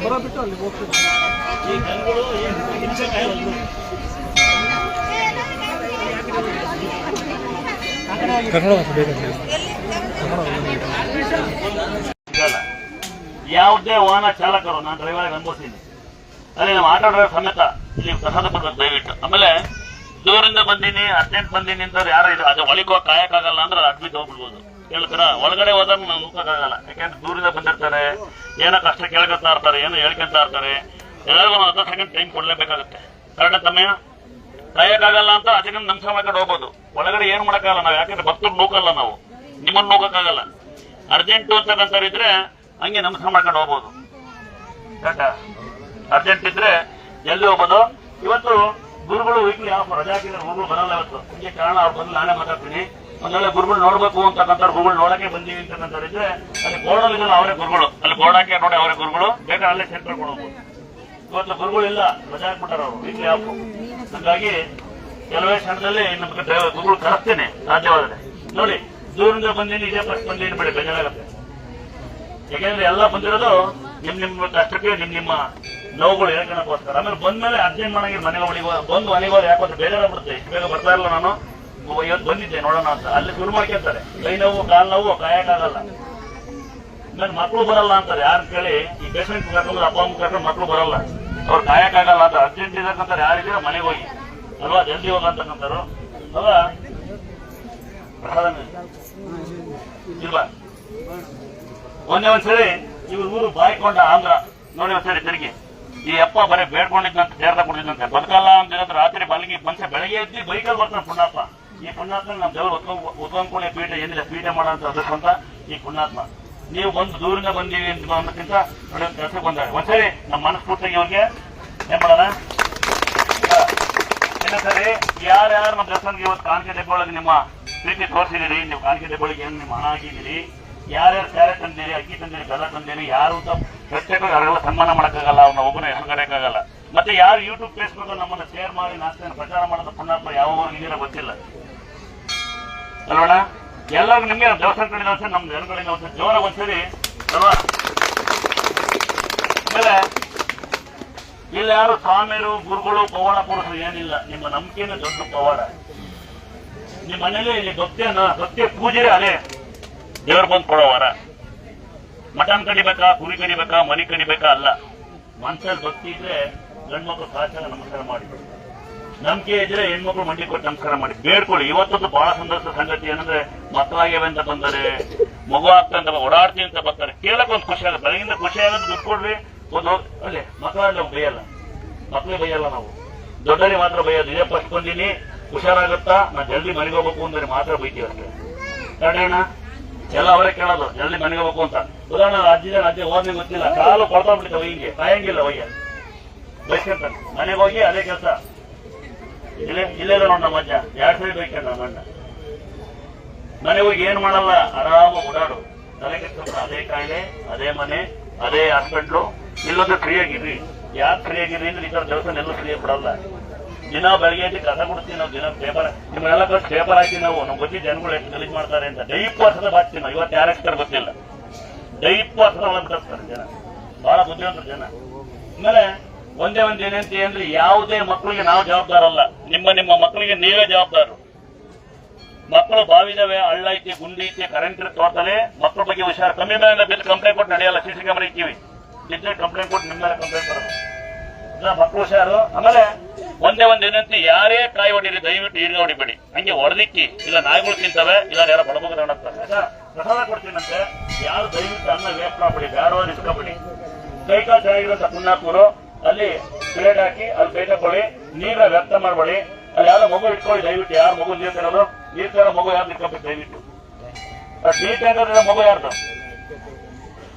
ಬರಬಿಟ್ಟು ಅಲ್ಲಿ ಹೋಗ್ತಿದ್ದೆ. ಯಾವುದೇ ವಾಹನ ಚಾಲಕರು, ನಾನು ಡ್ರೈವರ್ ಅನುಭವಿಸಿದ್ದೀನಿ, ಅಲ್ಲಿ ನಮ್ಮ ಆಟೋ ಡ್ರೈವರ್ ಸಮೇತ ಇಲ್ಲಿ ಪ್ರಸಾದ ಬರ್ಬೇಕು ದಯವಿಟ್ಟು. ಆಮೇಲೆ ದೂರಿಂದ ಬಂದೀನಿ, ಅರ್ಜೆಂಟ್ ಬಂದೀನಿ ಅಂತ ಯಾರು ಇದು ಅದು ಒಳಗೆ ಹೋಗಿ ಕಾಯಕ್ಕಾಗಲ್ಲ ಅಂದ್ರೆ ಅಡ್ಮಿಟ್ ಹೋಗ್ಬಿಡ್ಬೋದು. ಹೇಳ್ತಾರ ಒಳಗಡೆ ಹೋದ್ರೆ ನಾವು ನುಗ್ಗಕ್ಕಾಗಲ್ಲ, ಯಾಕೆಂದ್ರೆ ದೂರಿಂದ ಬಂದಿರ್ತಾರೆ, ಏನೋ ಕಷ್ಟ ಕೇಳ್ಕೊತಾ ಇರ್ತಾರೆ, ಏನೋ ಹೇಳ್ಕೊಂತ ಇರ್ತಾರೆ. ಎಲ್ಲರಿಗೂ ಒಂದು 10 ಸೆಕೆಂಡ್ ಟೈಮ್ ಕೊಡ್ಲೇಬೇಕಾಗುತ್ತೆ. ಕರೆಕ್ಟ್ ಸಮಯ ಕಾಯಕ್ಕಾಗಲ್ಲ ಅಂತ ಅದಕ್ಕೆ ನಮಸ್ಕಾರ ಮಾಡ್ಕೊಂಡು ಹೋಗ್ಬೋದು. ಒಳಗಡೆ ಏನು ಮಾಡೋಕ್ಕಾಗಲ್ಲ ನಾವು, ಯಾಕಂದ್ರೆ ಭಕ್ತರು ನೂಕಲ್ಲ, ನಾವು ನಿಮ್ಮನ್ನು ನೂಕಕ್ಕಾಗಲ್ಲ. ಅರ್ಜೆಂಟು ಅಂತಕ್ಕಂಥವ್ರಿದ್ರೆ ಹಂಗೆ ನಮಸ್ಕಾರ ಮಾಡ್ಕೊಂಡು ಹೋಗ್ಬೋದು. ಕರೆಕ್ಟಾ? ಅರ್ಜೆಂಟ್ ಇದ್ರೆ ಎಲ್ಲಿ ಹೋಗ್ಬೋದು. ಇವತ್ತು ಗುರುಗಳು ವೀಕ್ಲಿ ರಜಾ ಹಾಕಿದ್ರೆ ಗುರುಗಳು ಬರಲ್ಲ ಇವತ್ತು. ಹಂಗೆ ಕಾರಣ ಅವ್ರು ಬಂದು ನಾನೇ ಮಾತಾಡ್ತೀನಿ. ಒಂದೊಳ್ಳೆ ಗುರುಗಳು ನೋಡ್ಬೇಕು ಅಂತಕ್ಕಂಥ ಗುರುಗಳು ನೋಡಕ್ಕೆ ಬಂದೀವಿ ಅಂತಕ್ಕಂಥವ್ರಿದ್ರೆ ಅಲ್ಲಿ ಬೋರ್ಡಲ್ಲಿ ಅವರೇ ಗುರುಗಳು, ಅಲ್ಲಿ ಬೋರ್ಡ್ ಹಾಕಿ ನೋಡಿ ಅವರೇ ಗುರುಗಳು, ಬೇಕಾದ್ರೆ ಅಲ್ಲೇ ಸೇರ್ಕೊಂಡು ಹೋಗ್ಬೋದು. ಇವತ್ತು ಗುರುಗಳು ಇಲ್ಲ, ರಜಾ ಹಾಕ್ಬಿಟ್ಟಾರ ಅವರು ವೀಕ್ಲಿ ಆಫ್. ಹಾಗಾಗಿ ಕೆಲವೇ ಕ್ಷಣದಲ್ಲಿ ನಮ್ಗೆ ಗುರುಗಳು ಕರೆಸ್ತೇನೆ ಸಾಧ್ಯವಾದ್ರೆ. ನೋಡಿ ದೂರಿಂದ ಬಂದೀನಿ, ಇದೇ ಫಸ್ಟ್ ಬಂದೀನಿ ಬಿಡಿ, ಬೇಜಾರಾಗುತ್ತೆ. ಯಾಕೆಂದ್ರೆ ಎಲ್ಲ ಬಂದಿರೋದು ನಿಮ್ಮ ಕಷ್ಟಕ್ಕೆ, ನಿಮ್ಮ ನೋವುಗಳು ಹೇಳ್ಕೊಳಕ್ಕೋಸ್ಕರ. ಆಮೇಲೆ ಬಂದ್ಮೇಲೆ ಅರ್ಜೆಂಟ್ ಮಾಡಂಗಿಲ್ಲ, ಮನೆಗೆ ಬಂದು ಮನೆಗೆ ಯಾಕಂದ್ರೆ ಬೇಜಾರಾಗ್ಬಿಡುತ್ತೆ. ಇಷ್ಟು ಬೇಗ ಬರ್ತಾ ಇಲ್ಲ, ನಾನು ಇವತ್ತು ಬಂದಿದ್ದೆ ನೋಡೋಣ ಅಂತ. ಅಲ್ಲಿ ಶುರು ಮಾಡ್ಕೊಳ್ತಾರೆ, ಕೈ ನೋವು ಕಾಲು ನೋವು ಕಾಯಕ್ಕಾಗಲ್ಲ. ಆಮೇಲೆ ಮಕ್ಕಳು ಬರಲ್ಲ ಅಂತಾರೆ. ಯಾರು ಕೇಳಿ ಈ ಪೇಷಂಟ್ ಕರ್ಕೊಂಡು ಅಪ್ಪ ಅಮ್ಮ ಕರ್ಕೊಂಡು ಮಕ್ಕಳು ಬರಲ್ಲ, ಅವ್ರು ಕಾಯಕ್ಕಾಗಲ್ಲ ಅಂತ. ಅರ್ಜೆಂಟ್ ಇರಕ್ಕಂತಾರೆ, ಯಾರಿದ್ರೆ ಮನೆಗೆ ಹೋಗಿ ಅಲ್ವಾ, ಜಲ್ದಿ ಹೋಗಂತಕ್ಕಂತಾರು ಅಲ್ವಾ. ಇಲ್ವಾ ಒಂದ್ಸರಿ ಇವ್ರ ಊರು ಬಾಯ್ಕೊಂಡ ಆಂಧ್ರ ನೋಡಿ, ಒಂದ್ಸರಿ ತಿರುಗಿ ಈ ಅಪ್ಪ ಬರೀ ಬೇಡ್ಕೊಂಡಿದ್ದಂತ ಸೇರ್ದ ಕೊಟ್ಟಿದ್ದಂತೆ. ಬದುಕಲ್ಲ ಅಂತ ರಾತ್ರಿ ಮಲಗಿ ಮನುಷ್ಯ ಬೆಳಗ್ಗೆ ಎದ್ದು ಬೈಕಲ್ಲಿ ಬರ್ತಾನೆ ಪುಣ್ಯಾತ್ಮ. ಈ ಪುಣ್ಯಾತ್ಮ ನಮ್ಮ ದೇವರು ಉತ್ಕೊಂಡ್ಕೊಳ್ಳಿ ಪೀಠ ಏನಿಲ್ಲ, ಪೀಠ ಮಾಡೋಂತ ಅದಕ್ಕಂತ ಈ ಪುಣ್ಯಾತ್ಮ. ನೀವು ಬಂದು ದೂರಿಂದ ಬಂದೀವಿ ಅನ್ನೋದಕ್ಕಿಂತ ನೋಡಿ ಕೆಲಸಕ್ಕೆ ಬಂದಾಗ ಒಂದ್ಸರಿ ನಮ್ಮ ಮನಸ್ಫೂರ್ತಿಗೆ ಇವ್ರಿಗೆ ಏನ್ ಮಾಡೋಣ. ಇನ್ನೊಂದ್ಸರಿ ಯಾರ್ಯಾರು ನಮ್ಮ ದರ್ಶನ್ಗೆ ಇವತ್ತು ಕಾಣಿಕೆ ಡಬ್ಬೊಳಗೆ ನಿಮ್ಮ ಪ್ರೀತಿ ತೋರಿಸಿದಿರಿ, ನೀವು ಕಾಣಿಕೆ ಡಬ್ಬೊಳಗೆ ಏನು ನಿಮ್ಮ ಹಣ ಹಾಕಿದ್ದೀರಿ, ಯಾರ್ಯಾರು ಸ್ಯಾರೆ ತಂದಿರಿ, ಅಕ್ಕಿ ತಂದಿರಿ, ಬೆಲ್ಲ ತಂದಿರಿ, ಯಾರು ಅಂತ ಪ್ರತ್ಯೇಕವಾಗಿ ಅವರೆಲ್ಲ ಸನ್ಮಾನ ಮಾಡೋಕ್ಕಾಗಲ್ಲ, ಅವ್ರನ್ನ ಒಬ್ಬನ ಹೆಸರು ಕರೆಯಕ್ಕಾಗಲ್ಲ. ಮತ್ತೆ ಯಾರು ಯೂಟ್ಯೂಬ್ ಫೇಸ್ಬುಕ್ ನಮ್ಮನ್ನ ಶೇರ್ ಮಾಡಿ ನಾಸ್ತಿಯನ್ನು ಪ್ರಚಾರ ಮಾಡೋದು ಪುಣ್ಯಾತ್ಮ ಯಾವ ಊರಿಗಿದ್ದೀರ ಗೊತ್ತಿಲ್ಲ ಅಲ್ವಣ. ಎಲ್ಲರಿಗೂ ನಿಮ್ಗೆ ದೇವಸ್ಥಾನ ಕಡೆಯಿಂದ ಒಂದ್ಸರಿ, ನಮ್ಮ ಜನ ಕಡೆಯಿಂದ ಒಂದ್ಸರಿ ಜೋರ ಒಂದ್ಸರಿ ಅಲ್ವಾ. ಆಮೇಲೆ ಇಲ್ಲಿ ಯಾರು ಸ್ವಾಮಿಯರು ಗುರುಗಳು ಪವಾಡ ಪುರುಷರು ಏನಿಲ್ಲ, ನಿಮ್ಮ ನಂಬಿಕೆಯನ್ನು ದೊಡ್ಡ ಪವಾಡ. ನಿಮ್ಮ ಮನೇಲಿ ಇಲ್ಲಿ ಭಕ್ತಿಯ ಪೂಜೆ ಅದೇ ದೇವರು ಬಂದು ಕೊಡೋವಾರ. ಮಟನ್ ಕಡಿಬೇಕಾ, ಕುರಿ ಕಡಿಬೇಕಾ, ಮರಿ ಕಡಿಬೇಕಾ ಅಲ್ಲ. ಮನ್ಸಲ್ಲಿ ಭಕ್ತಿ ಇದ್ರೆ ಗಂಡ್ಮಕ್ಳು ಸಾಚಾಗ ನಮಸ್ಕಾರ ಮಾಡಿ, ನಂಬಿಕೆ ಇದ್ರೆ ಹೆಣ್ಮಕ್ಳು ಮಂಡಿ ಕೊಟ್ಟು ನಮಸ್ಕಾರ ಮಾಡಿ ಬೇಡ್ಕೊಳ್ಳಿ. ಇವತ್ತೊಂದು ಬಹಳ ಸಂತೋಷದ ಸಂಗತಿ ಏನಂದ್ರೆ ಮಕ್ಕಳಾಗ್ಯವೆ ಅಂತ ಬಂದರೆ, ಮಗು ಆಗ್ತಂತ ಓಡಾಡ್ತೀವಿ ಅಂತ ಬರ್ತಾರೆ. ಕೇಳಕ್ ಒಂದು ಖುಷಿ ಆಗುತ್ತೆ, ಬೆಳಗಿಂದ ಖುಷಿ ಆಗೋದು. ದುಡ್ಡು ಕೊಡ್ರಿ ಒಂದು ಅಲ್ಲೇ ಮಕ್ಕಳಲ್ಲಿ ಬೈಯಲ್ಲ, ಮಕ್ಕಳೇ ಬೈಯಲ್ಲ, ನಾವು ದೊಡ್ಡರಿಗೆ ಮಾತ್ರ ಬೈಯೋದು. ಇದೇ ಫಸ್ಟ್ ಬಂದೀನಿ ಹುಷಾರಾಗುತ್ತಾ, ನಾ ಜಲ್ದಿ ಮನೆಗೆ ಹೋಗ್ಬೇಕು ಅಂದ್ರೆ ಮಾತ್ರ ಬೈತೀವಿ ಅಷ್ಟೇ. ಕಡೆಯಣ್ಣ ಎಲ್ಲ ಅವರೇ ಕೇಳೋದು ಜಲ್ದಿ ಮನೆಗೆ ಹೋಗ್ಬೇಕು ಅಂತ. ಉದಾಹರಣೆ ರಾಜ್ಯ ಹೋದ್ರೆ ಗೊತ್ತಿಲ್ಲ, ಕಾಲು ಕೊಡ್ಕೊಂಡ್ಬಿಡ್ತಾವ, ಹಿಂಗೆ ಕಾಯಂಗಿಲ್ಲ ಒಯ್ಯ ಬೈಸ್ಕೊಂತಾನೆ. ಮನೆಗೆ ಹೋಗಿ ಅದೇ ಕೆಲಸ. ಇಲ್ಲೇ ನೋಡ್ ನಮ್ಮ ಅಜ್ಜ 2 ಸರಿ ಬೈಕೊಂಡ ನಮ್ಮ ಅಣ್ಣ. ಮನೆಗೆ ಹೋಗಿ ಏನ್ ಮಾಡಲ್ಲ, ಆರಾಮ ಓಡಾಡು, ತಲೆ ಕೆಟ್ಟ ಅದೇ ಕಾಯಿಲೆ, ಅದೇ ಮನೆ, ಅದೇ ಹಾಸ್ಪಿಟ್ಲು. ಇಲ್ಲೊಂದು ಫ್ರೀ ಆಗಿರ್ರಿ. ಯಾಕೆ ಫ್ರೀ ಆಗಿರ್ರಿ ಅಂದ್ರೆ ಈ ತರ ದೇವಸ್ಥಾನ ಎಲ್ಲ ಫ್ರೀ ಬಿಡಲ್ಲ. ದಿನ ಬೆಳಗ್ಗೆ ಎದ್ದು ಕಸ ಕೊಡ್ತೀವಿ ನಾವು, ದಿನ ಪೇಪರ್ ನಿಮ್ಮೆಲ್ಲ ಕಷ್ಟ ಪೇಪರ್ ಹಾಕಿ ನಾವು, ನಮ್ಗೆ ಗೊತ್ತಿ ಜನಗಳು ಎಷ್ಟು ಗಲೀಜ್ ಮಾಡ್ತಾರೆ ಅಂತ. ದೈಹಿಕ ವರ್ಷದ ಬಾಚ್ತೀವಿ ನಾವು. ಇವತ್ತು ಯಾರು ಹಾಕ್ತಾರೆ ಗೊತ್ತಿಲ್ಲ, ದೈಹಿಕ ವರ್ಷದ ಒಳಗೆ ಬಿಟ್ಟಿರ್ತಾರೆ ಜನ, ಬಹಳ ಬುದ್ಧಿವಂತರ ಜನ. ಆಮೇಲೆ ಒಂದೇ ಒಂದು ಏನಂತ ಅಂದ್ರೆ ಯಾವುದೇ ಮಕ್ಕಳಿಗೆ ನಾವು ಜವಾಬ್ದಾರಲ್ಲ, ನಿಮ್ಮ ಮಕ್ಕಳಿಗೆ ನೀವೇ ಜವಾಬ್ದಾರರು. ಮಕ್ಕಳು ಬಾವಿದವೆ, ಹಳ್ಳ ಐತಿ, ಗುಂಡಿ ಐತಿ, ಕರೆಂಟ್ ತೋರ್ತಲೆ, ಮಕ್ಕಳ ಬಗ್ಗೆ ಹುಷಾರು. ಕಮ್ಮಿ ಮೇಲೆ ಬಿದ್ದು ಕಂಪ್ಲೇಂಟ್ ಕೊಟ್ಟು ನಡೆಯಲ್ಲ. CC ಕ್ಯಾಮರಾ ಇಕ್ಕಿವಿ, ಬಿದ್ದರೆ ಕಂಪ್ಲೇಂಟ್ ಕೊಟ್ಟು ನಿಮ್ಮ ಮೇಲೆ ಕಂಪ್ಲೇಂಟ್ ಬರೋದು. ಮಕ್ಕಳು ಹುಷಾರು. ಆಮೇಲೆ ಒಂದೇ ಒಂದು ಏನಂತ, ಯಾರೇ ಕಾಯಿ ಹೊಡೀರಿ ದಯವಿಟ್ಟು ಈರ್ಗ ಹೊಡಿಬೇಡಿ. ಹಂಗೆ ಹೊಡೆದಿಕ್ಕಿ, ಇಲ್ಲ ನಾಯಿಗಳು ತಿಂತವೆ, ಇಲ್ಲ ಯಾರೋ ಬಡಬಗ ತಗೊಂಡಾಗ್ತಾರೆ. ಪ್ರಸಾದ ಕೊಡ್ತೀನಂತೆ, ಯಾರು ದಯವಿಟ್ಟು ಅನ್ನ ವೇಸ್ಟ್ ಮಾಡ್ಬಿಡಿ, ಬೇಡವಾದ ಇಸ್ಕೊಬಿಡಿ. ಕೈಕಾಲು ಚೆನ್ನಾಗಿರೋಂಥ ಪುಣ್ಯಾತ್ಮರು ಅಲ್ಲಿ ಪ್ಲೇಟ್ ಹಾಕಿ ಅಲ್ಲಿ ಕೈ ತಕೊಳ್ಳಿ, ನೀರ ವ್ಯರ್ಥ ಮಾಡಬೇಡಿ. ಅಲ್ಲಿ ಯಾರೋ ಮಗು ಇಟ್ಕೊಳ್ಳಿ ದಯವಿಟ್ಟು. ಯಾರು ಮಗು ನೀರು ತರೋದು, ನೀರು ತರೋ ಮಗು ಯಾರು ಇಟ್ಕೊಬೇಕು ದಯವಿಟ್ಟು. ನೀರ್ ಟ್ಯಾಂಕರ್ ಮಗು ಯಾರ್ದು,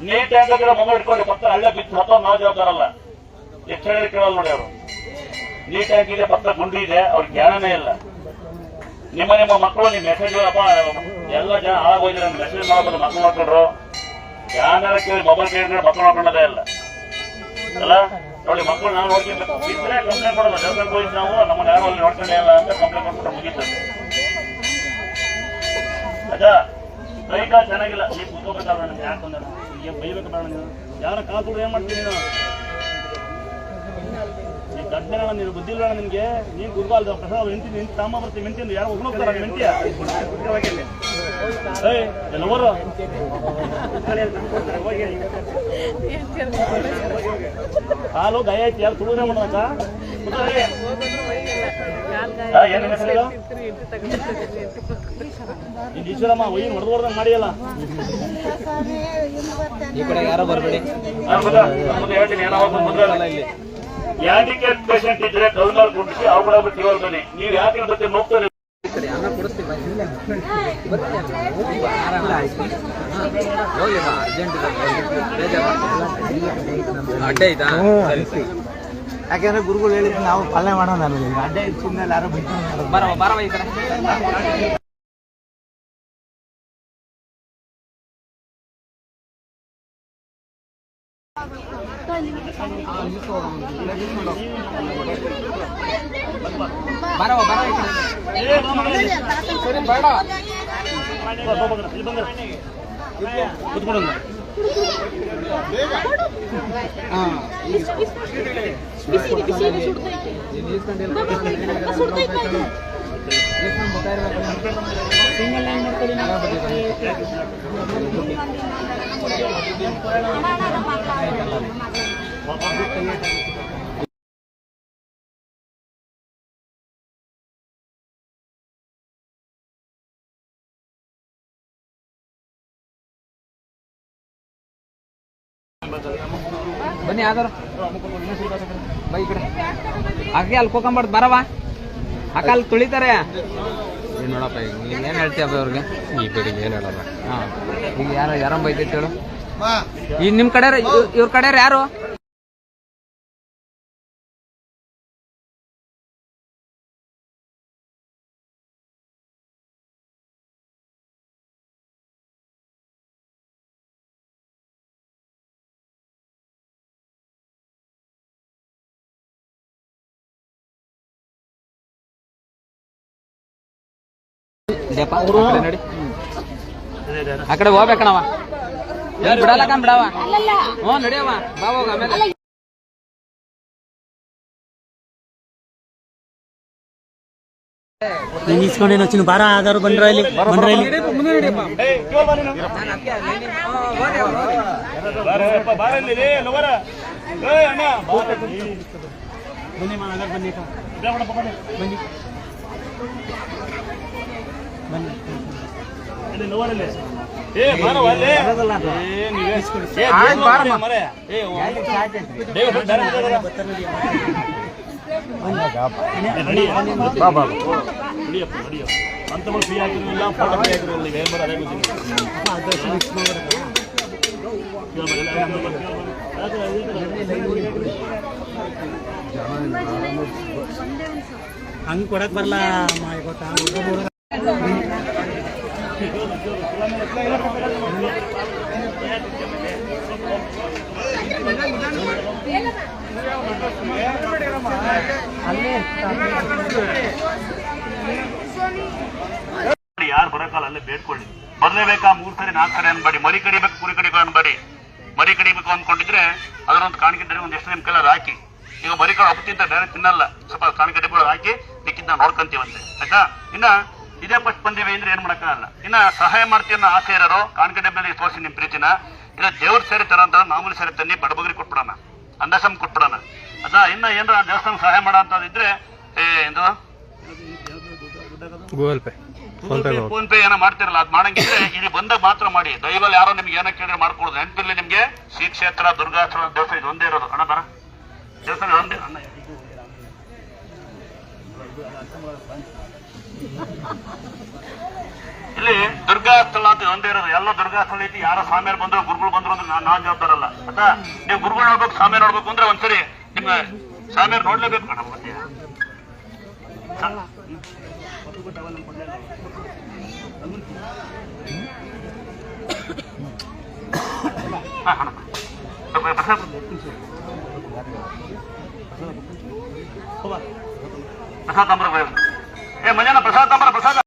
ನೀರ್ ಟ್ಯಾಂಕರ್ ಮಗು ಇಟ್ಕೊಳ್ಳಿ. ಪಕ್ಕ ಹಳ್ಳ ಬಿದ್ದು ಮತ್ತೊಂದು ನಾವು ಜವಾಬ್ದಾರಲ್ಲ. ಎಷ್ಟು ಹೇಳಿ ಕೇಳಲ್ಲ ನೋಡಿ ಅವರು. ನೀರ್ ಟ್ಯಾಂಕ್ ಇದೆ, ಪಕ್ಕ ಗುಂಡಿ ಇದೆ, ಅವ್ರಿಗೆ ಜ್ಞಾನನೇ ಇಲ್ಲ. ನಿಮ್ಮ ಮಕ್ಕಳು ನಿಮ್ಮ ಮೆಸೇಜ್ ಅಪ್ಪ ಎಲ್ಲ ಜನ ಹಾಳಾಗೋಯ್ತಾರೆ, ಮೆಸೇಜ್ ಮಾಡ್ಬೋದು ಮಕ್ಕಳು ನೋಡ್ಕೊಂಡ್ರು. ಯಾರ ಕೇಳಿ ಮೊಬೈಲ್ ಕೇಳಿದ್ರೆ ಮಕ್ಕಳು ನೋಡ್ಕೊಳ್ಳೋದೇ ಇಲ್ಲ ಅಲ್ಲ. ನೋಡಿ ಮಕ್ಕಳು ನಾವು ನೋಡ್ಕೊಬೇಕು. ಇದ್ರೆ ಕಂಪ್ಲೇಂಟ್ ಕೊಡೋದು, ದೇವಸ್ಥಾನಕ್ಕೆ ಹೋಗಿ ನಾವು ನಮ್ಮನ್ನ ಯಾರು ಅಲ್ಲಿ ನೋಡ್ಕೊಂಡೇ ಇಲ್ಲ ಅಂತ ಕಂಪ್ಲೇಂಟ್ ಕೊಟ್ಬಿಟ್ಟು ಮುಗೀತದೆ. ಆಯ್ತಾ? ಕೈ ಕಾಲು ಚೆನ್ನಾಗಿಲ್ಲ ನೀವು ಕೂತ್ಕೋಬೇಕಾದ್ರೆ ನನಗೆ ಯಾಕಂದ್ರೆ ಈಗ ಬೈಬೇಕು ಬೇಡ ನೀನು ಯಾರ ಕಾಲು ತುಳಿದು ಏನ್ ಮಾಡ್ತೀನಿ ನೀನು ಈ ಗಡ್ಡನ ನೀನು ಬುದ್ಧಿಲ್ಲ ನಿನ್ಗೆ ನೀನ್ ಗುರುಗಾಲ್ದ ಪ್ರಸಾದ ನಿಂತೀನಿ ನಿಂತು ತಾಮ ಬರ್ತೀವಿ ಮೆಂತಿಂದು ಯಾರು ಹೋಗ್ತಾರ ಮೆಂತಿಯ ಎಲ್ಲವರು ಕಾಲು ಗಾಯ ಐತಿ ಯಾರು ತುಳಿದ್ರೆ ಮಾಡೋಕ ಏನ್ ಹೆಸರು ನೀನ್ ಈಶ್ವರಮ್ಮ ಒಯ್ಯಿ ಹೊಡೆದೋರ್ದಂಗ್ ಮಾಡಿಯಲ್ಲ ಈ ಕಡೆ ಯಾರೋ ಬರ್ಬೇಡಿ ಹೇಳ್ತೀನಿ ಇಲ್ಲಿ ಹ್ಯಾಂಡಿಕ್ಯಾಪ್ ಪೇಷಂಟ್ ಇದ್ರೆ ಕಲ್ಮಾರ್ ಕುಡಿಸಿ ಅವ್ರ ಬನ್ನಿ ನೀವು ಯಾಕೆ ಮತ್ತೆ ಹೋಗ್ತಾರೆ ಅಡ್ಡೆ ಐತಾ ಯಾಕೆಂದ್ರೆ ಗುರುಗಳು ಹೇಳಿದ್ರು ನಾವು ಪಾಲನೆ ಮಾಡೋಣ ಅಡ್ಡೆ ಇಟ್ಟು ಯಾರು ಬರವ ಈ ಕಡೆ ಬರವ ಈ ಕಡೆ ಸರಿ ಬೇಡ ಕುತ್ಕೊಂಡು ಸಿಂಗಲ್ ಲೈನ್ ಮಾಡ್ಕೊಳ್ಳಿ ಬನ್ನಿ ಯಾವ್ದಾರು ಬೈ ಈ ಕಡೆ ಹಾಕಿ ಅಲ್ಲಿ ಕೋಕೊಂಬಾರ್ದು ಬರವ ಅಕ್ಕ ಅಲ್ಲಿ ತುಳಿತಾರೆ ನೋಡಪ್ಪ ಈಗ ನೀನು ಏನು ಹೇಳ್ತೀಯಪ್ಪ ಅವ್ರಿಗೆ ಈ ಕಡೆಗೆ ಏನು ಹೇಳಲ್ಲ ಹಾಂ ಈಗ ಯಾರೋ ಬೈತೈತೆ ಹೇಳು ಈಗ ನಿಮ್ಮ ಕಡೆ ಇವ್ರ ಕಡೆ ಯಾರು ನಡಿ ಆ ಕಡೆ ಹೋಗ್ಬೇಕಣವ ಬಿಡಲ್ಲ ಬಿಡವ ಹ್ಞೂ ನಡಿಯವ ಬಾ ಹೋಗ ಆಮೇಲೆ ಇಸ್ಕೊಂಡೇನು ಚಿನ್ನ ಬಾರ ಆಧಾರು ಬಂದ್ರ ಇಲ್ಲಿ ಅಂತಗಳು ಫ್ರೀ ಆಗಿರಲಿಲ್ಲ ಫೋಟೋ ಫ್ರೀ ಆಗಿರಲಿಲ್ಲ ಈಗ ಏನ್ ಅದೇ ಹಂಗೆ ಕೊಡಕ್ ಬರಲ್ಲ ಯಾರು ಬರೋಕಲ್ಲ ಅಲ್ಲೇ ಬೇಡ್ಕೊಳ್ಳಿ ಬರ್ಲೇಬೇಕಾ 3 ಸರಿ 4 ಸರಿ ಅನ್ಬೇಡಿ ಮರಿ ಕಡಿಬೇಕು ಕುರಿ ಕಡಿಬೇಕು ಅನ್ಬೇಡಿ ಮರಿ ಕಡಿಬೇಕು ಅಂದ್ಕೊಂಡಿದ್ರೆ ಅದರೊಂದು ಕಾಣಿಕೆ ಒಂದು ಎಷ್ಟು ನಿಮ್ ಕೈಲ ಹಾಕಿ ಈಗ ಮರಿ ಕಾಳು ಹಬ್ಬ ತಿಂತ ಡೈರೆಕ್ಟ್ ತಿನ್ನಲ್ಲ ಸ್ವಲ್ಪ ಕಾಣಿಕೆ ಹಾಕಿ ಮಿಕ್ಕಿದ್ನ ನೋಡ್ಕೊಂತೀವಂತೆ ಆಯ್ತಾ ಇನ್ನ ಇದೇ ಫಸ್ಟ್ ಬಂದಿವೆ ಅಂದ್ರೆ ಏನ್ ಮಾಡಕ್ಕಾಗಲ್ಲ ಇನ್ನ ಸಹಾಯ ಮಾಡ್ತೀವಿ ಅನ್ನೋ ಆಸೆ ಇರೋರು ಕಾಣಿಕೆ ಡಬ್ಬಲ್ಲಿ ತೋರಿಸಿ ನಿಮ್ ಪ್ರೀತಿನ ಇಲ್ಲ ದೇವ್ರ ಸೇರಿ ತರ ಅಂತ ಮಾಮೂಲಿ ಸೇರಿ ತನ್ನಿ ಬಡಬಗ್ರಿ ಕೊಟ್ಬಿಡೋಣ ಅಂದಾಸಮ್ ಕೊಟ್ಬಿಡೋಣ ಅದ ಇನ್ನ ಏನಾರ ದೇವಸ್ಥಾನ ಸಹಾಯ ಮಾಡೋ ಅಂತದಿದ್ರೆ ಎಂದು ಗೂಗಲ್ ಪೇ ಫೋನ್ ಪೇ ಏನೋ ಮಾಡ್ತಿರಲ್ಲ ಅದ್ ಮಾಡಂಗಿದ್ರೆ ಇಲ್ಲಿ ಬಂದಾಗ ಮಾತ್ರ ಮಾಡಿ ದೈವಲ್ಲಿ ಯಾರೋ ನಿಮ್ಗೆ ಏನೋ ಕೇಳಿದ್ರೆ ಮಾಡ್ಕೊಡುದು ನೆನಪಿರ್ಲಿ ನಿಮ್ಗೆ ಶ್ರೀ ಕ್ಷೇತ್ರ ದುರ್ಗಾಶ್ರಮ ದೇವಸ್ಥಾನ ಇದು ಒಂದೇ ಇರೋದು ಅಣ್ಣ ಬರ ದೇವಸ್ಥಾನ ಒಂದೇ ಅಣ್ಣ ಇಲ್ಲಿ ದುರ್ಗಾಸ್ಥಳ ಅಂತ ಒಂದೇ ಇರೋದು ಎಲ್ಲ ದುರ್ಗಾಸ್ಥಳ ಐತಿ ಯಾರೋ ಸ್ವಾಮಿಯರು ಬಂದ್ರು ಗುರುಗಳು ಬಂದ್ರು ಅಂದ್ರೆ ನಾನ್ ಜವಾಬ್ದಾರಲ್ಲ ಆಯ್ತಾ ನೀವು ಗುರುಗಳು ನೋಡ್ಬೇಕು ಸ್ವಾಮಿ ನೋಡ್ಬೇಕು ಅಂದ್ರೆ ಒಂದ್ಸರಿ ನಿಮ್ಮ ಸ್ವಾಮಿಯರು ನೋಡ್ಲೇಬೇಕು ಅಣ್ಣ ಮತ್ತೆ ಪ್ರಸಾದ ತಂಬ್ರ ಮಂಜಾನ ಪ್ರಸಾದ ತಂಬ್ರ ಪ್ರಸಾದ